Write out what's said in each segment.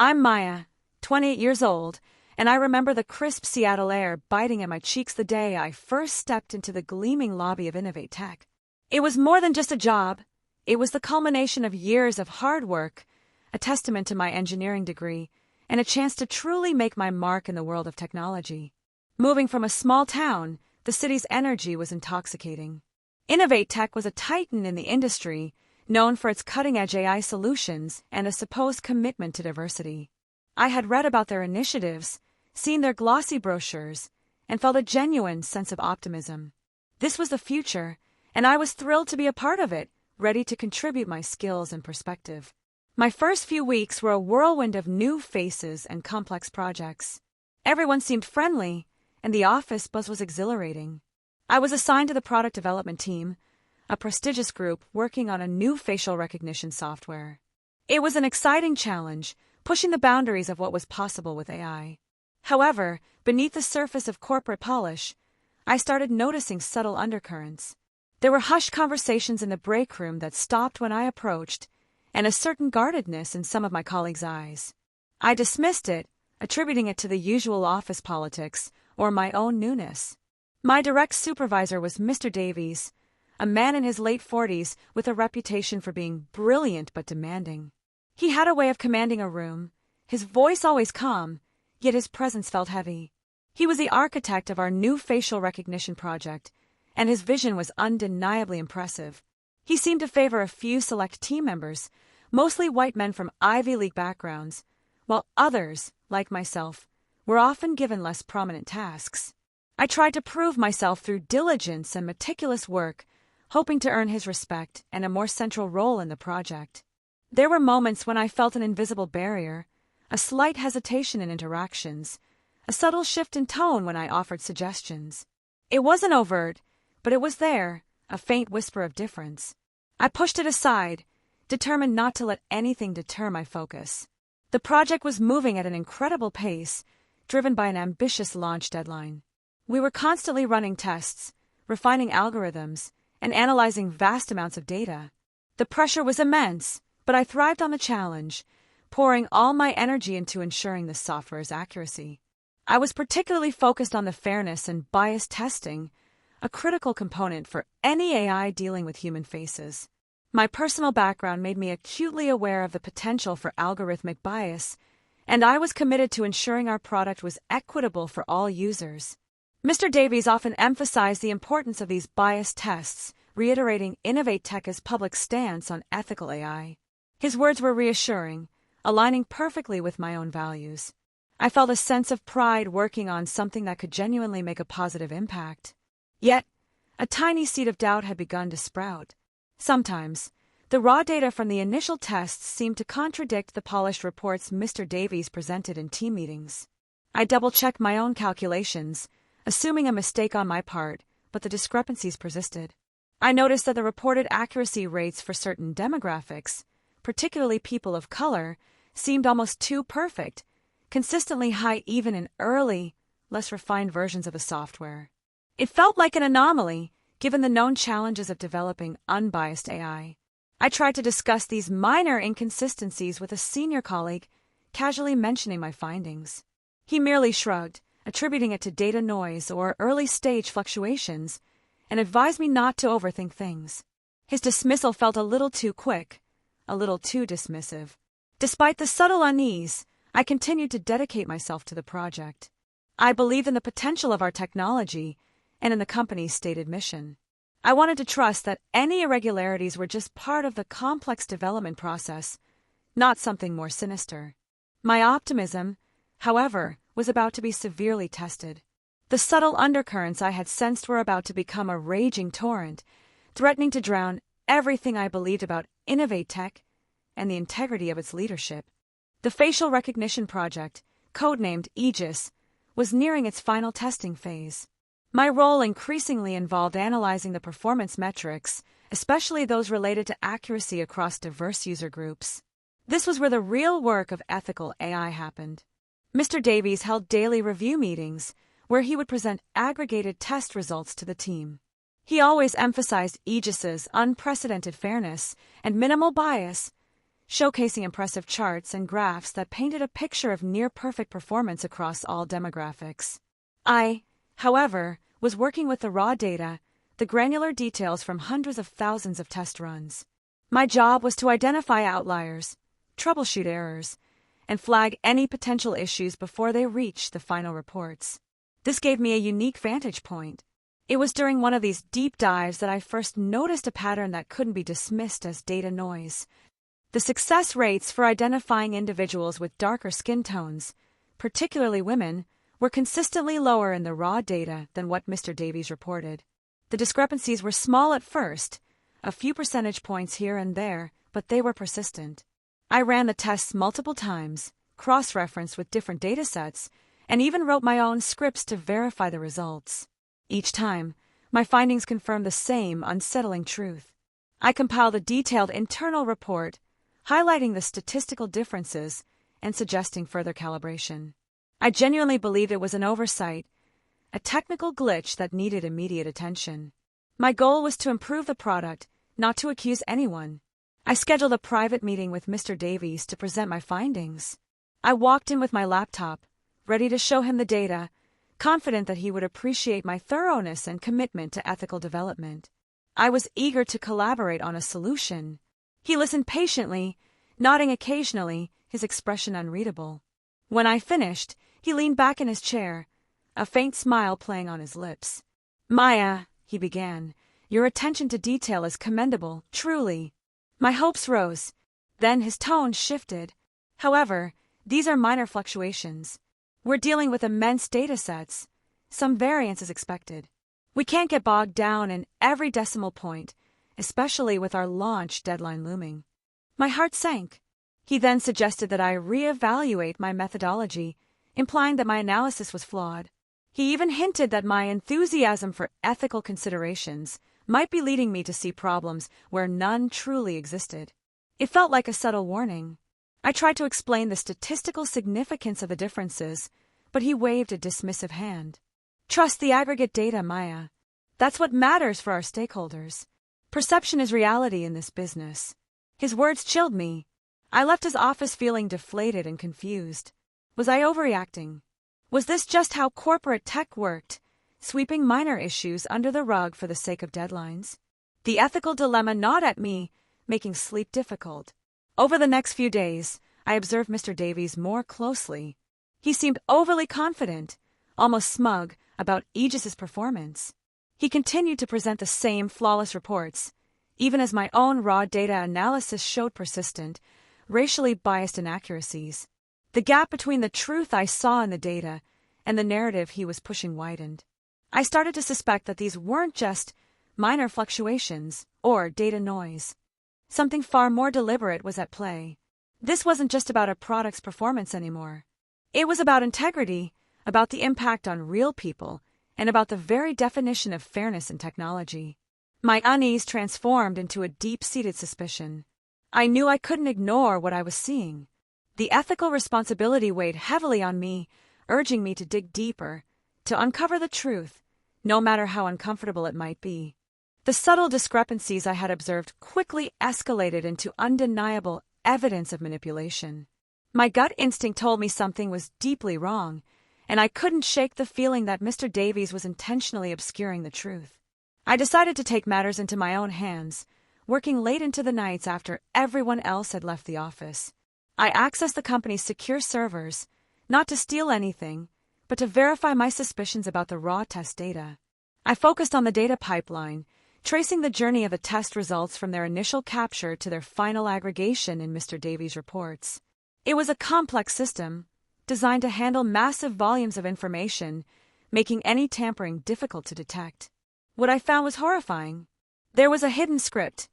I'm Maya, 28 years old, and I remember the crisp Seattle air biting at my cheeks the day I first stepped into the gleaming lobby of InnovateTech. It was more than just a job. It was the culmination of years of hard work, a testament to my engineering degree, and a chance to truly make my mark in the world of technology. Moving from a small town, the city's energy was intoxicating. InnovateTech was a titan in the industry, known for its cutting-edge AI solutions and a supposed commitment to diversity. I had read about their initiatives, seen their glossy brochures, and felt a genuine sense of optimism. This was the future, and I was thrilled to be a part of it, ready to contribute my skills and perspective. My first few weeks were a whirlwind of new faces and complex projects. Everyone seemed friendly, and the office buzz was exhilarating. I was assigned to the product development team, a prestigious group working on a new facial recognition software. It was an exciting challenge, pushing the boundaries of what was possible with AI. However, beneath the surface of corporate polish, I started noticing subtle undercurrents. There were hushed conversations in the break room that stopped when I approached, and a certain guardedness in some of my colleagues' eyes. I dismissed it, attributing it to the usual office politics or my own newness. My direct supervisor was Mr. Davies, a man in his late 40s with a reputation for being brilliant but demanding. He had a way of commanding a room, his voice always calm, yet his presence felt heavy. He was the architect of our new facial recognition project, and his vision was undeniably impressive. He seemed to favor a few select team members, mostly white men from Ivy League backgrounds, while others, like myself, were often given less prominent tasks. I tried to prove myself through diligence and meticulous work, hoping to earn his respect and a more central role in the project. There were moments when I felt an invisible barrier, a slight hesitation in interactions, a subtle shift in tone when I offered suggestions. It wasn't overt, but it was there, a faint whisper of difference. I pushed it aside, determined not to let anything deter my focus. The project was moving at an incredible pace, driven by an ambitious launch deadline. We were constantly running tests, refining algorithms, and analyzing vast amounts of data. The pressure was immense, but I thrived on the challenge, pouring all my energy into ensuring the software's accuracy. I was particularly focused on the fairness and bias testing, a critical component for any AI dealing with human faces. My personal background made me acutely aware of the potential for algorithmic bias, and I was committed to ensuring our product was equitable for all users. Mr. Davies often emphasized the importance of these bias tests, reiterating InnovateTech's public stance on ethical AI. His words were reassuring, aligning perfectly with my own values. I felt a sense of pride working on something that could genuinely make a positive impact. Yet, a tiny seed of doubt had begun to sprout. Sometimes, the raw data from the initial tests seemed to contradict the polished reports Mr. Davies presented in team meetings. I double-checked my own calculations, assuming a mistake on my part, but the discrepancies persisted. I noticed that the reported accuracy rates for certain demographics, particularly people of color, seemed almost too perfect, consistently high even in early, less refined versions of the software. It felt like an anomaly, given the known challenges of developing unbiased AI. I tried to discuss these minor inconsistencies with a senior colleague, casually mentioning my findings. He merely shrugged, attributing it to data noise or early-stage fluctuations, and advised me not to overthink things. His dismissal felt a little too quick, a little too dismissive. Despite the subtle unease, I continued to dedicate myself to the project. I believed in the potential of our technology and in the company's stated mission. I wanted to trust that any irregularities were just part of the complex development process, not something more sinister. My optimism, however, was about to be severely tested. The subtle undercurrents I had sensed were about to become a raging torrent, threatening to drown everything I believed about InnovateTech and the integrity of its leadership. The facial recognition project, codenamed Aegis, was nearing its final testing phase. My role increasingly involved analyzing the performance metrics, especially those related to accuracy across diverse user groups. This was where the real work of ethical AI happened. Mr. Davies held daily review meetings, where he would present aggregated test results to the team. He always emphasized Aegis's unprecedented fairness and minimal bias, showcasing impressive charts and graphs that painted a picture of near-perfect performance across all demographics. I, however, was working with the raw data, the granular details from hundreds of thousands of test runs. My job was to identify outliers, troubleshoot errors, and flag any potential issues before they reached the final reports. This gave me a unique vantage point. It was during one of these deep dives that I first noticed a pattern that couldn't be dismissed as data noise. The success rates for identifying individuals with darker skin tones, particularly women, were consistently lower in the raw data than what Mr. Davies reported. The discrepancies were small at first, a few percentage points here and there, but they were persistent. I ran the tests multiple times, cross-referenced with different datasets, and even wrote my own scripts to verify the results. Each time, my findings confirmed the same unsettling truth. I compiled a detailed internal report, highlighting the statistical differences and suggesting further calibration. I genuinely believed it was an oversight, a technical glitch that needed immediate attention. My goal was to improve the product, not to accuse anyone. I scheduled a private meeting with Mr. Davies to present my findings. I walked in with my laptop, ready to show him the data, confident that he would appreciate my thoroughness and commitment to ethical development. I was eager to collaborate on a solution. He listened patiently, nodding occasionally, his expression unreadable. When I finished, he leaned back in his chair, a faint smile playing on his lips. "Maya," he began, "your attention to detail is commendable, truly." My hopes rose. Then his tone shifted. "However, these are minor fluctuations. We're dealing with immense datasets. Some variance is expected. We can't get bogged down in every decimal point, especially with our launch deadline looming." My heart sank. He then suggested that I reevaluate my methodology, implying that my analysis was flawed. He even hinted that my enthusiasm for ethical considerations might be leading me to see problems where none truly existed. It felt like a subtle warning. I tried to explain the statistical significance of the differences, but he waved a dismissive hand. "Trust the aggregate data, Maya. That's what matters for our stakeholders. Perception is reality in this business." His words chilled me. I left his office feeling deflated and confused. Was I overreacting? Was this just how corporate tech worked, sweeping minor issues under the rug for the sake of deadlines? The ethical dilemma gnawed at me, making sleep difficult. Over the next few days, I observed Mr. Davies more closely. He seemed overly confident, almost smug, about Aegis's performance. He continued to present the same flawless reports, even as my own raw data analysis showed persistent, racially biased inaccuracies. The gap between the truth I saw in the data and the narrative he was pushing widened. I started to suspect that these weren't just minor fluctuations or data noise. Something far more deliberate was at play. This wasn't just about a product's performance anymore. It was about integrity, about the impact on real people, and about the very definition of fairness in technology. My unease transformed into a deep-seated suspicion. I knew I couldn't ignore what I was seeing. The ethical responsibility weighed heavily on me, urging me to dig deeper, to uncover the truth, no matter how uncomfortable it might be. The subtle discrepancies I had observed quickly escalated into undeniable evidence of manipulation. My gut instinct told me something was deeply wrong, and I couldn't shake the feeling that Mr. Davies was intentionally obscuring the truth. I decided to take matters into my own hands, working late into the nights after everyone else had left the office. I accessed the company's secure servers, not to steal anything, but to verify my suspicions about the raw test data. I focused on the data pipeline, tracing the journey of the test results from their initial capture to their final aggregation in Mr. Davies' reports. It was a complex system, designed to handle massive volumes of information, making any tampering difficult to detect. What I found was horrifying. There was a hidden script,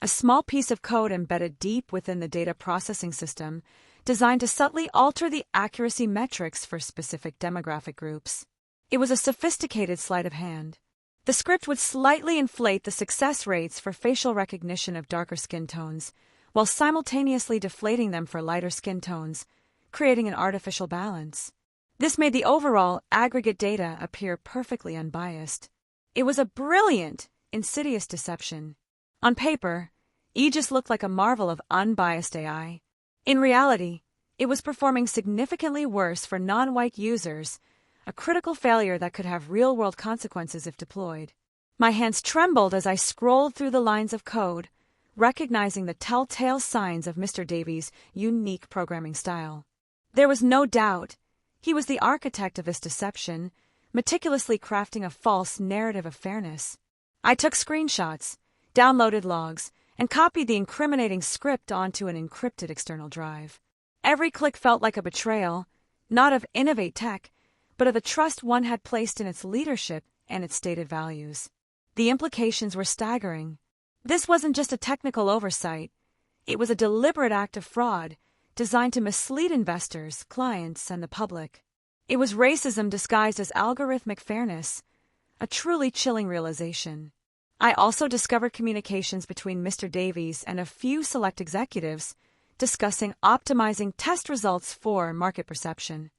a small piece of code embedded deep within the data processing system, designed to subtly alter the accuracy metrics for specific demographic groups. It was a sophisticated sleight of hand. The script would slightly inflate the success rates for facial recognition of darker skin tones, while simultaneously deflating them for lighter skin tones, creating an artificial balance. This made the overall aggregate data appear perfectly unbiased. It was a brilliant, insidious deception. On paper, Aegis looked like a marvel of unbiased AI. In reality, it was performing significantly worse for non-white users, a critical failure that could have real-world consequences if deployed. My hands trembled as I scrolled through the lines of code, recognizing the telltale signs of Mr. Davies' unique programming style. There was no doubt he was the architect of this deception, meticulously crafting a false narrative of fairness. I took screenshots, downloaded logs, and copied the incriminating script onto an encrypted external drive. Every click felt like a betrayal, not of InnovateTech, but of the trust one had placed in its leadership and its stated values. The implications were staggering. This wasn't just a technical oversight. It was a deliberate act of fraud designed to mislead investors, clients, and the public. It was racism disguised as algorithmic fairness, a truly chilling realization. I also discovered communications between Mr. Davies and a few select executives discussing optimizing test results for market perception.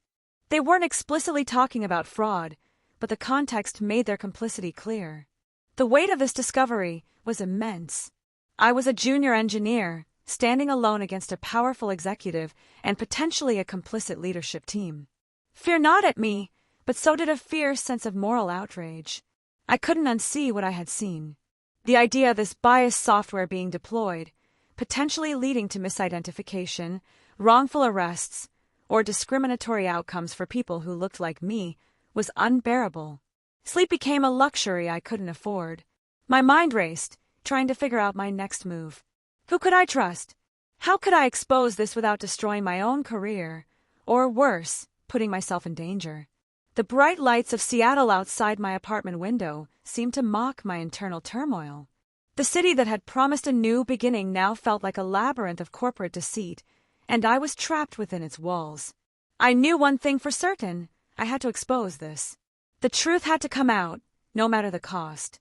They weren't explicitly talking about fraud, but the context made their complicity clear. The weight of this discovery was immense. I was a junior engineer, standing alone against a powerful executive and potentially a complicit leadership team. Fear gnawed at me, but so did a fierce sense of moral outrage. I couldn't unsee what I had seen. The idea of this biased software being deployed, potentially leading to misidentification, wrongful arrests, or discriminatory outcomes for people who looked like me, was unbearable. Sleep became a luxury I couldn't afford. My mind raced, trying to figure out my next move. Who could I trust? How could I expose this without destroying my own career, or worse, putting myself in danger? The bright lights of Seattle outside my apartment window seemed to mock my internal turmoil. The city that had promised a new beginning now felt like a labyrinth of corporate deceit, and I was trapped within its walls. I knew one thing for certain: I had to expose this. The truth had to come out, no matter the cost.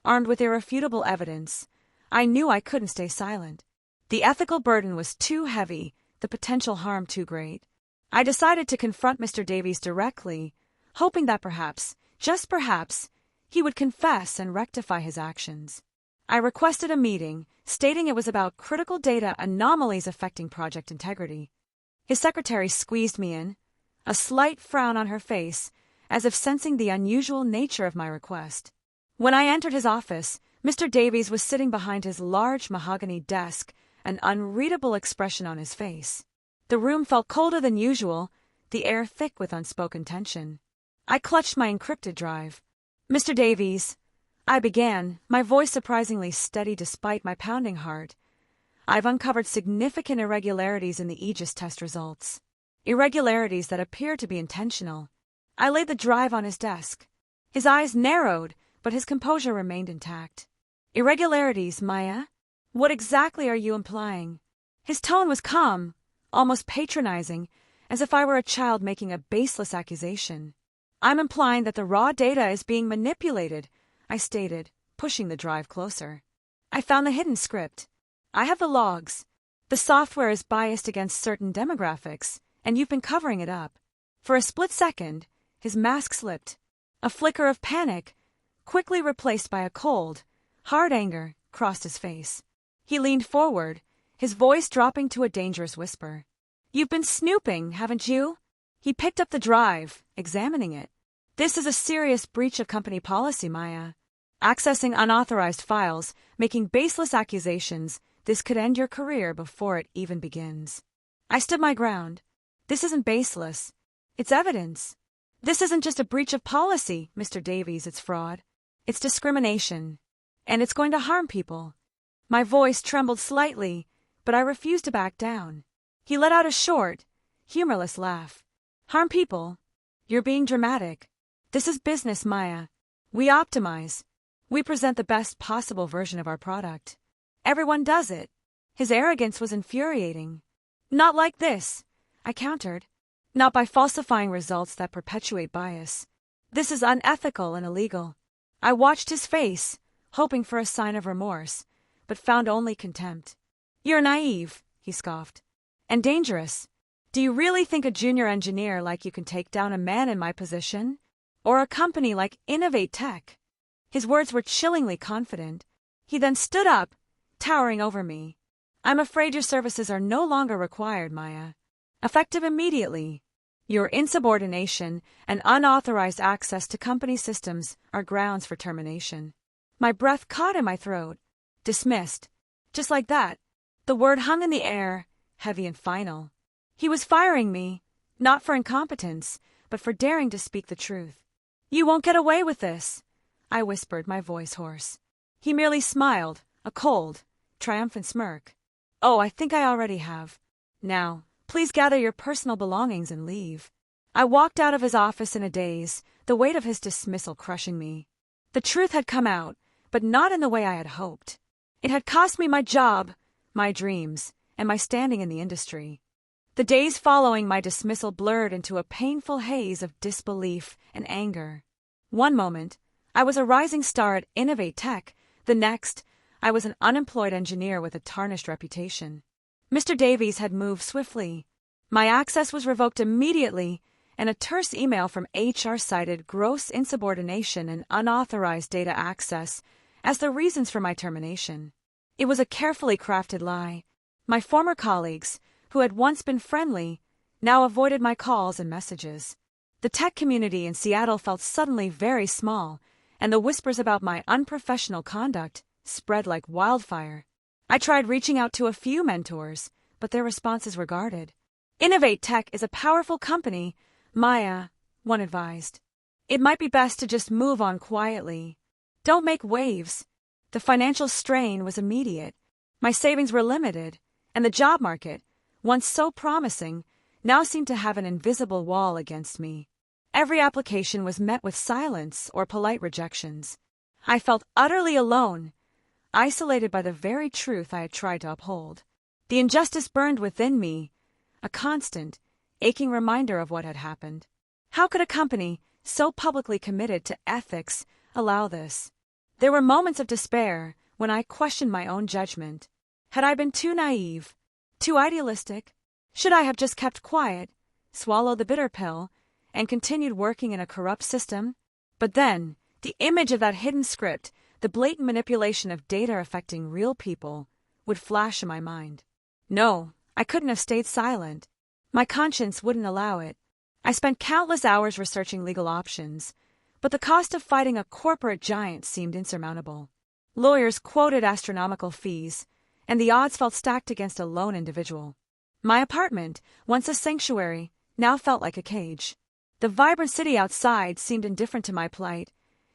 Armed with irrefutable evidence, I knew I couldn't stay silent. The ethical burden was too heavy, the potential harm too great. I decided to confront Mr. Davies directly, hoping that perhaps, just perhaps, he would confess and rectify his actions. I requested a meeting, stating it was about critical data anomalies affecting project integrity. His secretary squeezed me in, a slight frown on her face, as if sensing the unusual nature of my request. When I entered his office, Mr. Davies was sitting behind his large mahogany desk, an unreadable expression on his face. The room felt colder than usual, the air thick with unspoken tension. I clutched my encrypted drive. "Mr. Davies," I began, my voice surprisingly steady despite my pounding heart. "I've uncovered significant irregularities in the Aegis test results. Irregularities that appear to be intentional." I laid the drive on his desk. His eyes narrowed, but his composure remained intact. "Irregularities, Maya? What exactly are you implying?" His tone was calm, almost patronizing, as if I were a child making a baseless accusation. "I'm implying that the raw data is being manipulated," I stated, pushing the drive closer. "I found the hidden script. I have the logs. The software is biased against certain demographics, and you've been covering it up." For a split second, his mask slipped. A flicker of panic, quickly replaced by a cold, hard anger, crossed his face. He leaned forward, his voice dropping to a dangerous whisper. "You've been snooping, haven't you?" He picked up the drive, examining it. "This is a serious breach of company policy, Maya. Accessing unauthorized files, making baseless accusations, this could end your career before it even begins." I stood my ground. "This isn't baseless. It's evidence. This isn't just a breach of policy, Mr. Davies, it's fraud. It's discrimination. And it's going to harm people." My voice trembled slightly, but I refused to back down. He let out a short, humorless laugh. "Harm people? You're being dramatic. This is business, Maya. We optimize. We present the best possible version of our product. Everyone does it." His arrogance was infuriating. "Not like this," I countered. "Not by falsifying results that perpetuate bias. This is unethical and illegal." I watched his face, hoping for a sign of remorse, but found only contempt. "You're naive," he scoffed. "And dangerous. Do you really think a junior engineer like you can take down a man in my position? Or a company like InnovateTech?" His words were chillingly confident. He then stood up, towering over me. I'm afraid your services are no longer required, Maya. Effective immediately. Your insubordination and unauthorized access to company systems are grounds for termination. My breath caught in my throat. Dismissed. Just like that. The word hung in the air, heavy and final. He was firing me, not for incompetence, but for daring to speak the truth. You won't get away with this, I whispered, my voice hoarse. He merely smiled, a cold, triumphant smirk. Oh, I think I already have. Now, please gather your personal belongings and leave. I walked out of his office in a daze, the weight of his dismissal crushing me. The truth had come out, but not in the way I had hoped. It had cost me my job, my dreams, and my standing in the industry. The days following my dismissal blurred into a painful haze of disbelief and anger. One moment, I was a rising star at InnovateTech. The next, I was an unemployed engineer with a tarnished reputation. Mr. Davies had moved swiftly. My access was revoked immediately, and a terse email from HR cited gross insubordination and unauthorized data access as the reasons for my termination. It was a carefully crafted lie. My former colleagues, who had once been friendly, now avoided my calls and messages. The tech community in Seattle felt suddenly very small, and the whispers about my unprofessional conduct spread like wildfire. I tried reaching out to a few mentors, but their responses were guarded. InnovateTech is a powerful company, Maya, one advised. It might be best to just move on quietly. Don't make waves. The financial strain was immediate. My savings were limited, and the job market, once so promising, now seemed to have an invisible wall against me. Every application was met with silence or polite rejections. I felt utterly alone, isolated by the very truth I had tried to uphold. The injustice burned within me, a constant, aching reminder of what had happened. How could a company so publicly committed to ethics allow this? There were moments of despair when I questioned my own judgment. Had I been too naive, too idealistic? Should I have just kept quiet, swallowed the bitter pill, and continued working in a corrupt system? But then, the image of that hidden script, the blatant manipulation of data affecting real people, would flash in my mind. No, I couldn't have stayed silent. My conscience wouldn't allow it. I spent countless hours researching legal options, but the cost of fighting a corporate giant seemed insurmountable. Lawyers quoted astronomical fees, and the odds felt stacked against a lone individual. My apartment, once a sanctuary, now felt like a cage. The vibrant city outside seemed indifferent to my plight,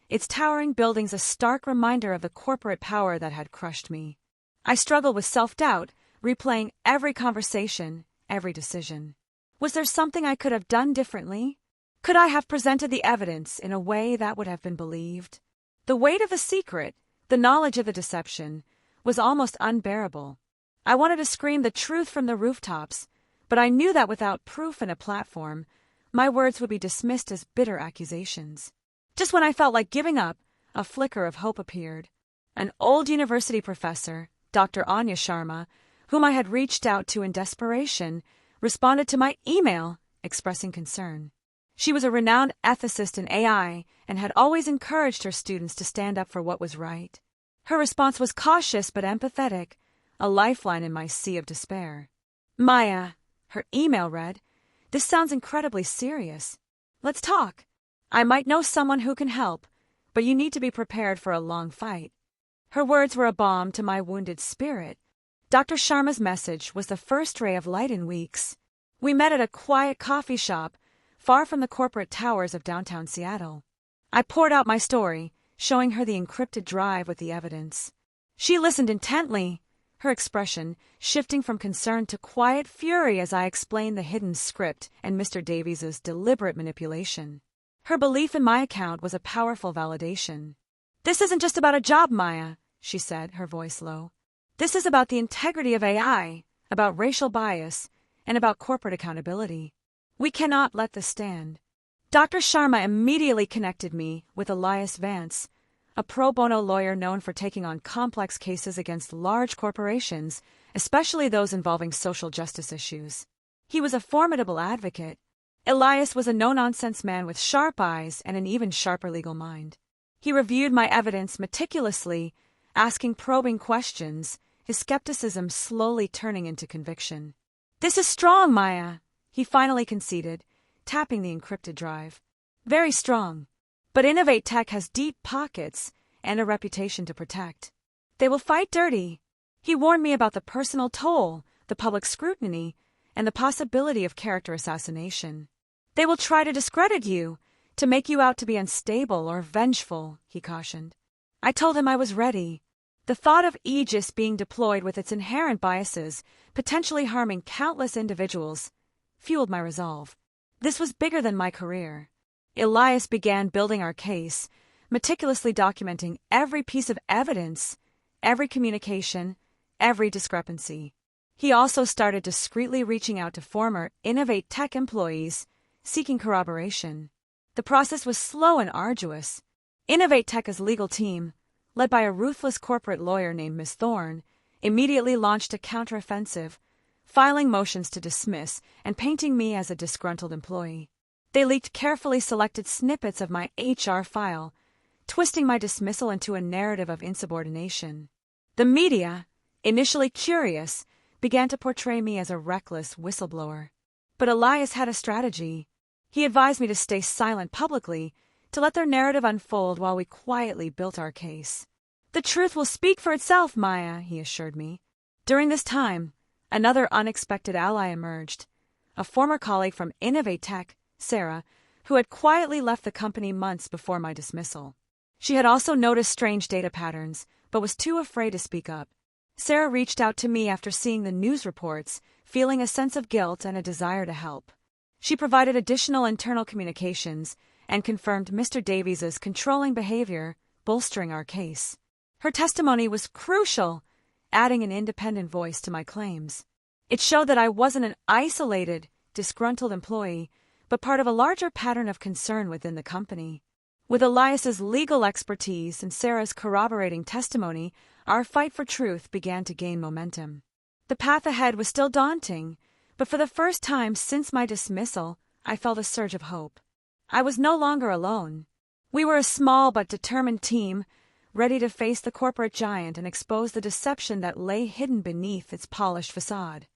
its towering buildings a stark reminder of the corporate power that had crushed me. I struggled with self-doubt, replaying every conversation, every decision. Was there something I could have done differently? Could I have presented the evidence in a way that would have been believed? The weight of the secret, the knowledge of the deception, was almost unbearable. I wanted to scream the truth from the rooftops, but I knew that without proof and a platform, my words would be dismissed as bitter accusations. Just when I felt like giving up, a flicker of hope appeared. An old university professor, Dr. Anya Sharma, whom I had reached out to in desperation, responded to my email expressing concern. She was a renowned ethicist in AI and had always encouraged her students to stand up for what was right. Her response was cautious but empathetic, a lifeline in my sea of despair. Maya, her email read, "This sounds incredibly serious. Let's talk. I might know someone who can help, but you need to be prepared for a long fight." Her words were a balm to my wounded spirit. Dr. Sharma's message was the first ray of light in weeks. We met at a quiet coffee shop, far from the corporate towers of downtown Seattle. I poured out my story, showing her the encrypted drive with the evidence. She listened intently, her expression shifting from concern to quiet fury as I explained the hidden script and Mr. Davies's deliberate manipulation. Her belief in my account was a powerful validation. "This isn't just about a job, Maya," she said, her voice low. "This is about the integrity of AI, about racial bias, and about corporate accountability. We cannot let this stand." Dr. Sharma immediately connected me with Elias Vance, a pro bono lawyer known for taking on complex cases against large corporations, especially those involving social justice issues. He was a formidable advocate. Elias was a no-nonsense man with sharp eyes and an even sharper legal mind. He reviewed my evidence meticulously, asking probing questions, his skepticism slowly turning into conviction. "This is strong, Maya," he finally conceded, tapping the encrypted drive. "Very strong. But InnovateTech has deep pockets and a reputation to protect. They will fight dirty." He warned me about the personal toll, the public scrutiny, and the possibility of character assassination. "They will try to discredit you, to make you out to be unstable or vengeful," he cautioned. I told him I was ready. The thought of Aegis being deployed with its inherent biases, potentially harming countless individuals, fueled my resolve. This was bigger than my career. Elias began building our case, meticulously documenting every piece of evidence, every communication, every discrepancy. He also started discreetly reaching out to former InnovateTech employees, seeking corroboration. The process was slow and arduous. InnovateTech's legal team, led by a ruthless corporate lawyer named Miss Thorne, immediately launched a counteroffensive, filing motions to dismiss and painting me as a disgruntled employee. They leaked carefully selected snippets of my HR file, twisting my dismissal into a narrative of insubordination. The media, initially curious, began to portray me as a reckless whistleblower. But Elias had a strategy. He advised me to stay silent publicly, to let their narrative unfold while we quietly built our case. "The truth will speak for itself, Maya," he assured me. During this time, another unexpected ally emerged, a former colleague from InnovateTech, Sarah, who had quietly left the company months before my dismissal. She had also noticed strange data patterns, but was too afraid to speak up. Sarah reached out to me after seeing the news reports, feeling a sense of guilt and a desire to help. She provided additional internal communications and confirmed Mr. Davies' controlling behavior, bolstering our case. Her testimony was crucial, adding an independent voice to my claims. It showed that I wasn't an isolated, disgruntled employee, but part of a larger pattern of concern within the company. With Elias's legal expertise and Sarah's corroborating testimony, our fight for truth began to gain momentum. The path ahead was still daunting, but for the first time since my dismissal, I felt a surge of hope. I was no longer alone. We were a small but determined team, ready to face the corporate giant and expose the deception that lay hidden beneath its polished facade.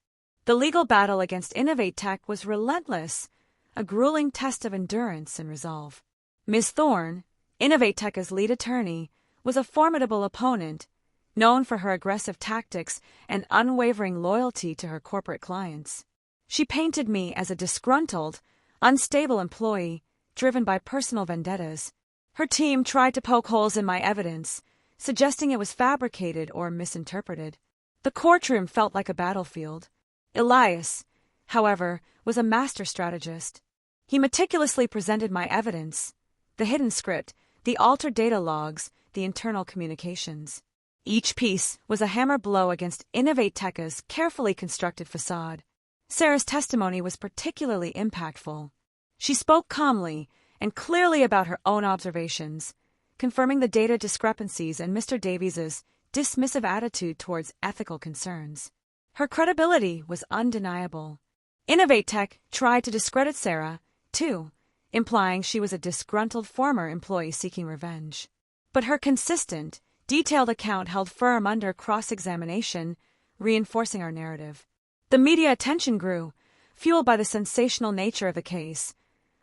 The legal battle against InnovateTech was relentless, a grueling test of endurance and resolve. Ms. Thorne, InnovateTech's lead attorney, was a formidable opponent, known for her aggressive tactics and unwavering loyalty to her corporate clients. She painted me as a disgruntled, unstable employee, driven by personal vendettas. Her team tried to poke holes in my evidence, suggesting it was fabricated or misinterpreted. The courtroom felt like a battlefield. Elias, however, was a master strategist. He meticulously presented my evidence, the hidden script, the altered data logs, the internal communications. Each piece was a hammer blow against InnovateTech's carefully constructed facade. Sarah's testimony was particularly impactful. She spoke calmly and clearly about her own observations, confirming the data discrepancies and Mr. Davies' dismissive attitude towards ethical concerns. Her credibility was undeniable. InnovateTech tried to discredit Sarah, too, implying she was a disgruntled former employee seeking revenge. But her consistent, detailed account held firm under cross-examination, reinforcing our narrative. The media attention grew, fueled by the sensational nature of the case.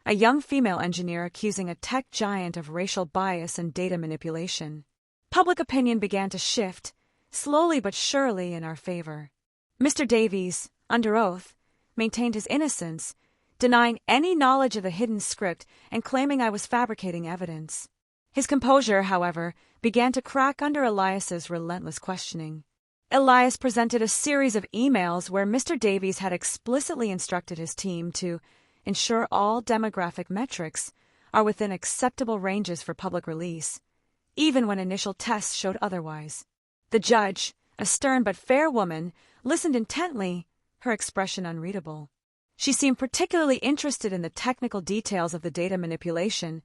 A young female engineer accusing a tech giant of racial bias and data manipulation. Public opinion began to shift, slowly but surely, in our favor. Mr. Davies, under oath, maintained his innocence, denying any knowledge of the hidden script and claiming I was fabricating evidence. His composure, however, began to crack under Elias's relentless questioning. Elias presented a series of emails where Mr. Davies had explicitly instructed his team to ensure all demographic metrics are within acceptable ranges for public release, even when initial tests showed otherwise. The judge, a stern but fair woman, listened intently, her expression unreadable. She seemed particularly interested in the technical details of the data manipulation,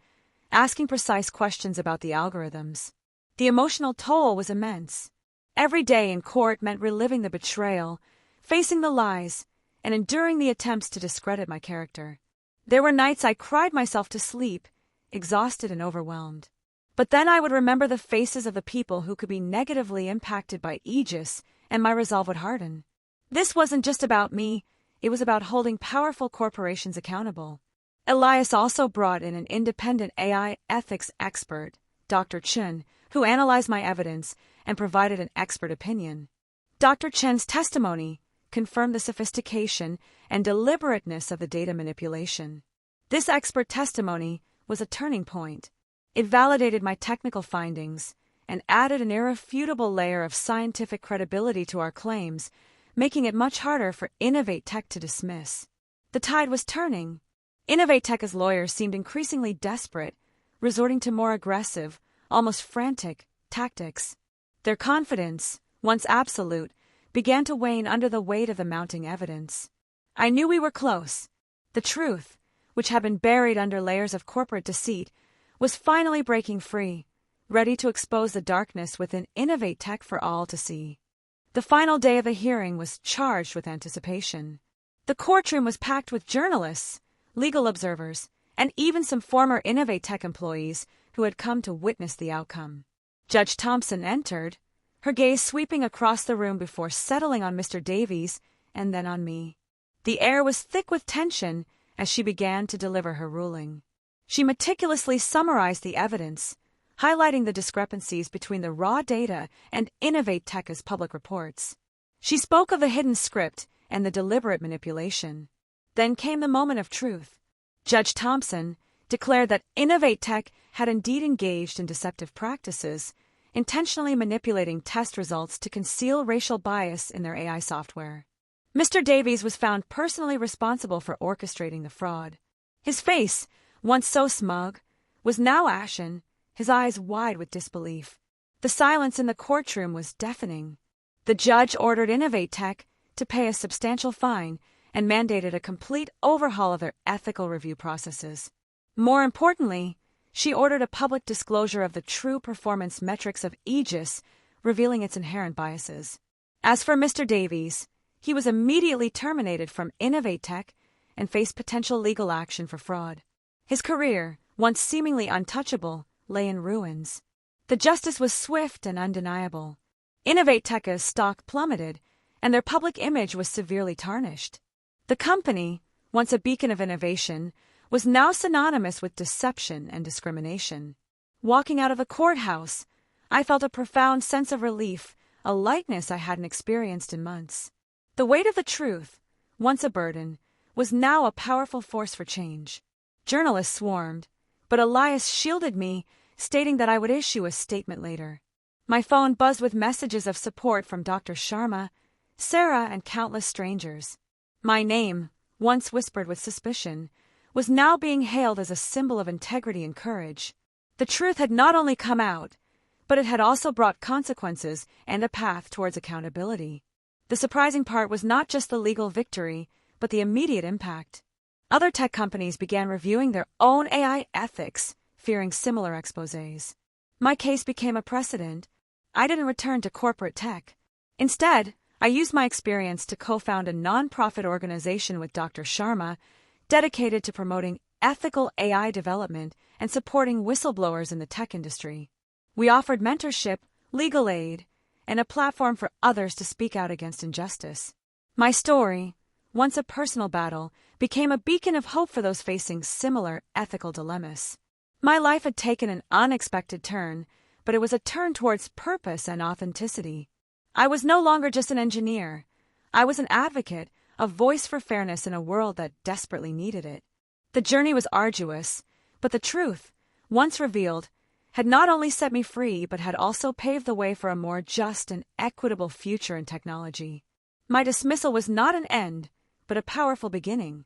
asking precise questions about the algorithms. The emotional toll was immense. Every day in court meant reliving the betrayal, facing the lies, and enduring the attempts to discredit my character. There were nights I cried myself to sleep, exhausted and overwhelmed. But then I would remember the faces of the people who could be negatively impacted by Aegis and my resolve would harden. This wasn't just about me, it was about holding powerful corporations accountable. Elias also brought in an independent AI ethics expert, Dr. Chen, who analyzed my evidence and provided an expert opinion. Dr. Chen's testimony confirmed the sophistication and deliberateness of the data manipulation. This expert testimony was a turning point. It validated my technical findings and added an irrefutable layer of scientific credibility to our claims, making it much harder for InnovateTech to dismiss. The tide was turning. InnovateTech's lawyers seemed increasingly desperate, resorting to more aggressive, almost frantic, tactics. Their confidence, once absolute, began to wane under the weight of the mounting evidence. I knew we were close. The truth, which had been buried under layers of corporate deceit, was finally breaking free, ready to expose the darkness within InnovateTech for all to see. The final day of the hearing was charged with anticipation. The courtroom was packed with journalists, legal observers, and even some former InnovateTech employees who had come to witness the outcome. Judge Thompson entered, her gaze sweeping across the room before settling on Mr. Davies and then on me. The air was thick with tension as she began to deliver her ruling. She meticulously summarized the evidence, highlighting the discrepancies between the raw data and InnovateTech's public reports. She spoke of the hidden script and the deliberate manipulation. Then came the moment of truth. Judge Thompson declared that InnovateTech had indeed engaged in deceptive practices, intentionally manipulating test results to conceal racial bias in their AI software. Mr. Davies was found personally responsible for orchestrating the fraud. His face, once so smug, was now ashen, his eyes wide with disbelief. The silence in the courtroom was deafening. The judge ordered InnovateTech to pay a substantial fine and mandated a complete overhaul of their ethical review processes. More importantly, she ordered a public disclosure of the true performance metrics of Aegis, revealing its inherent biases. As for Mr. Davies, he was immediately terminated from InnovateTech and faced potential legal action for fraud. His career, once seemingly untouchable, lay in ruins. The justice was swift and undeniable. InnovateTech's stock plummeted, and their public image was severely tarnished. The company, once a beacon of innovation, was now synonymous with deception and discrimination. Walking out of the courthouse, I felt a profound sense of relief, a lightness I hadn't experienced in months. The weight of the truth, once a burden, was now a powerful force for change. Journalists swarmed, but Elias shielded me, stating that I would issue a statement later. My phone buzzed with messages of support from Dr. Sharma, Sarah, and countless strangers. My name, once whispered with suspicion, was now being hailed as a symbol of integrity and courage. The truth had not only come out, but it had also brought consequences and a path towards accountability. The surprising part was not just the legal victory, but the immediate impact. Other tech companies began reviewing their own AI ethics, fearing similar exposés. My case became a precedent. I didn't return to corporate tech. Instead, I used my experience to co-found a non-profit organization with Dr. Sharma, dedicated to promoting ethical AI development and supporting whistleblowers in the tech industry. We offered mentorship, legal aid, and a platform for others to speak out against injustice. My story, once a personal battle, became a beacon of hope for those facing similar ethical dilemmas. My life had taken an unexpected turn, but it was a turn towards purpose and authenticity. I was no longer just an engineer. I was an advocate, a voice for fairness in a world that desperately needed it. The journey was arduous, but the truth, once revealed, had not only set me free but had also paved the way for a more just and equitable future in technology. My dismissal was not an end, but a powerful beginning.